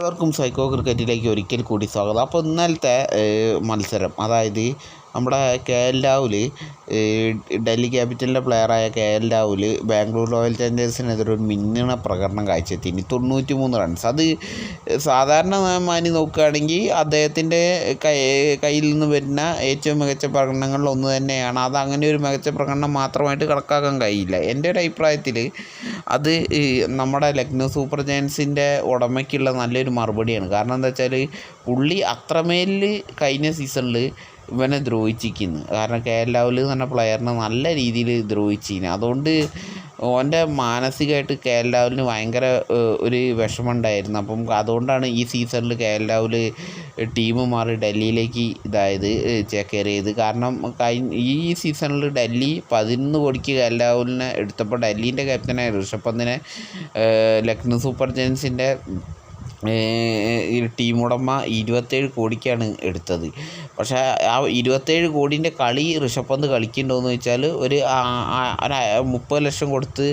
ഏവർക്കും സൈക്കോ ക്രിക്കറ്റിലേക്ക് ഒരിക്കൽ കൂടി സ്വാഗതം. അപ്പോൾ ഇന്നലത്തെ മത്സരം, അതായത് നമ്മുടെ KL രാഹുൽ, ഡൽഹി ക്യാപിറ്റലിൻ്റെ പ്ലെയറായ KL രാഹുൽ ബാംഗ്ലൂർ റോയൽ ചാലഞ്ചേഴ്സിനെതിരെ ഒരു മിന്നണ പ്രകടനം കാഴ്ചവെത്തിന് 93 റൺസ്. അത് സാധാരണ മാനി നോക്കുകയാണെങ്കിൽ അദ്ദേഹത്തിൻ്റെ കയ്യിൽ നിന്ന് വരുന്ന ഏറ്റവും മികച്ച പ്രകടനങ്ങളിൽ ഒന്ന് തന്നെയാണ്. അത് അങ്ങനെ ഒരു മികച്ച പ്രകടനം മാത്രമായിട്ട് കണക്കാക്കാൻ കഴിയില്ല. എൻ്റെ ഒരു അഭിപ്രായത്തിൽ അത് നമ്മുടെ ലക്നൗ സൂപ്പർ ജയൻസിൻ്റെ ഉടമയ്ക്കുള്ള നല്ലൊരു മറുപടിയാണ്. കാരണം എന്താ വെച്ചാൽ, പുള്ളി അത്രമേൽ കഴിഞ്ഞ സീസണിൽ ഇവനെ ദ്രോഹിച്ചിരിക്കുന്നു. കാരണം KL രാഹുൽ എന്ന് പറഞ്ഞ പ്ലെയറിനെ നല്ല രീതിയിൽ ദ്രോഹിച്ചിരുന്നു. അതുകൊണ്ട് ഓൻ്റെ മാനസികമായിട്ട് KL രാഹുലിന് ഭയങ്കര ഒരു വിഷമമുണ്ടായിരുന്നു. അപ്പം അതുകൊണ്ടാണ് ഈ സീസണിൽ KL രാഹുൽ ടീം മാറി ഡൽഹിയിലേക്ക് ചേക്കേറിയത്. കാരണം ഈ സീസണിൽ ഡൽഹി 11 കോടിക്ക് KL രാഹുലിനെ എടുത്തപ്പോൾ ഡൽഹീൻ്റെ ക്യാപ്റ്റനായ ഋഷഭ് പന്തിനെ ലക്നൗ സൂപ്പർ ജയൻസിൻ്റെ ടീം ഉടമ 27 കോടിക്കാണ് എടുത്തത്. പക്ഷേ ആ 27 കോടീൻ്റെ കളി ഋഷഭ് പന്ത് കളിക്കുന്നുണ്ടോയെന്ന് ചോദിച്ചാൽ ഒരു 30 ലക്ഷം കൊടുത്ത്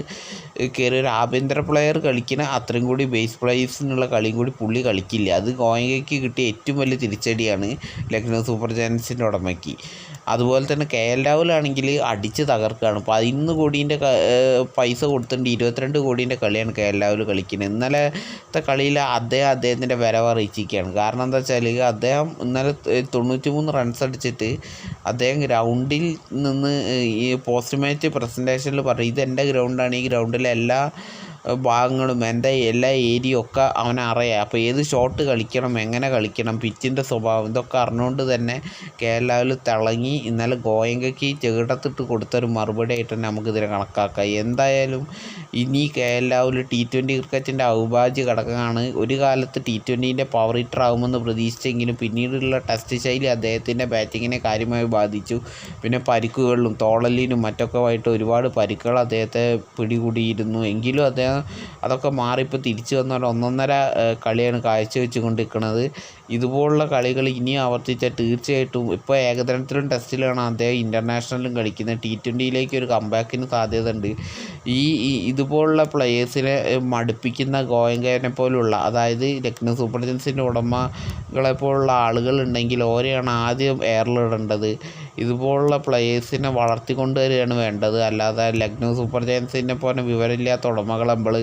കയറി ഒരു ആഭ്യന്തര പ്ലെയർ കളിക്കുന്ന അത്രയും കൂടി ബേസ് പ്ലേയേഴ്സിനുള്ള കളിയും കൂടി പുള്ളി കളിക്കില്ല. അത് ഗോയങ്കയ്ക്ക് കിട്ടിയ ഏറ്റവും വലിയ തിരിച്ചടിയാണ് ലക്നൗ സൂപ്പർ ജയൻസിൻ്റെ ഉടമയ്ക്ക്. അതുപോലെ തന്നെ KL രാഹുലാണെങ്കിൽ അടിച്ച് തകർക്കുകയാണ്. 11 കോടീൻ്റെ പൈസ കൊടുത്തിട്ടുണ്ട് 22 കോടീൻ്റെ കളിയാണ് KL രാഹുൽ കളിക്കുന്നത്. ഇന്നലത്തെ കളിയിൽ അദ്ദേഹത്തിൻ്റെ വരവ് അറിയിച്ചിരിക്കുകയാണ്. കാരണം എന്താ വെച്ചാൽ, അദ്ദേഹം ഇന്നലെ 93 റൺസ് അടിച്ചിട്ട് അദ്ദേഹം ഗ്രൗണ്ടിൽ നിന്ന് ഈ പോസ്റ്റ് മാച്ച് പ്രസൻറ്റേഷനിൽ പറയും, ഇതെൻ്റെ ഗ്രൗണ്ടാണ്, ഈ ഗ്രൗണ്ടിലെ എല്ലാ ഭാഗങ്ങളും എൻ്റെ എല്ലാ ഏരിയയും ഒക്കെ അവനറിയാം. അപ്പോൾ ഏത് ഷോട്ട് കളിക്കണം, എങ്ങനെ കളിക്കണം, പിച്ചിൻ്റെ സ്വഭാവം ഇതൊക്കെ അറിഞ്ഞുകൊണ്ട് തന്നെ KL രാഹുൽ തിളങ്ങി ഇന്നലെ ഗോയങ്കയ്ക്ക് ചെകിടത്തിട്ട് കൊടുത്തൊരു മറുപടി ആയിട്ട് തന്നെ നമുക്കിതിനെ കണക്കാക്കാം. എന്തായാലും ഇനി KL രാഹുൽ T20 ക്രിക്കറ്റിൻ്റെ അവിഭാജ്യ ഘടകമാണ്. ഒരു കാലത്ത് T20ൻ്റെ പവർ ഹിറ്റർ ആകുമെന്ന് പ്രതീക്ഷിച്ചെങ്കിലും പിന്നീടുള്ള ടെസ്റ്റ് ശൈലി അദ്ദേഹത്തിൻ്റെ ബാറ്റിങ്ങിനെ കാര്യമായി ബാധിച്ചു. പിന്നെ പരിക്കുകളിലും തോളലിനും മറ്റൊക്കെ ആയിട്ട് ഒരുപാട് പരിക്കുകൾ അദ്ദേഹത്തെ പിടികൂടിയിരുന്നു. എങ്കിലും അദ്ദേഹം അതൊക്കെ മാറി ഇപ്പോൾ തിരിച്ചു വന്ന ഒന്നൊന്നര കളിയാണ് കാഴ്ചവെച്ച് കൊണ്ടിരിക്കുന്നത്. ഇതുപോലുള്ള കളികൾ ഇനിയും ആവർത്തിച്ചാൽ തീർച്ചയായിട്ടും ഇപ്പോൾ ഏകദിനത്തിലും ടെസ്റ്റിലാണ് അദ്ദേഹം ഇൻ്റർനാഷണലിലും കളിക്കുന്നത്. T20യിലേക്ക് ഒരു കംബാക്കിന് സാധ്യത ഉണ്ട്. ഇതുപോലുള്ള പ്ലെയേഴ്സിനെ മടുപ്പിക്കുന്ന ഗോയങ്കനെ പോലുള്ള, അതായത് ലക്നൗ സൂപ്പർ ജയൻസിൻ്റെ ഉടമകളെപ്പോലുള്ള ആളുകളുണ്ടെങ്കിൽ ഓരെയാണ് ആദ്യം എയറിലിടേണ്ടത്. ഇതുപോലുള്ള പ്ലെയേഴ്സിനെ വളർത്തിക്കൊണ്ട് വരികയാണ് വേണ്ടത്. അല്ലാതെ ലക്നൗ സൂപ്പർ ജയൻസിനെ പോലെ വിവരമില്ലാത്ത ഉടമകൾ നമ്മൾ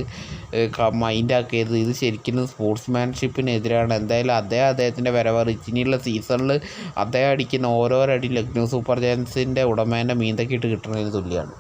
മൈൻഡാക്കിയത് ഇത് ശരിക്കും സ്പോർട്സ്മാൻഷിപ്പിനെതിരാണ്. എന്തായാലും അദ്ദേഹത്തിൻ്റെ വരവറിയിച്ച് ഇനിയുള്ള സീസണിൽ അദ്ദേഹം അടിക്കുന്ന ഓരോ അടി ലക്നൗ സൂപ്പർ ജയൻസിൻ്റെ ഉടമേൻ്റെ മീന്തക്കിട്ട് കിട്ടുന്നതിന് തുല്യമാണ്.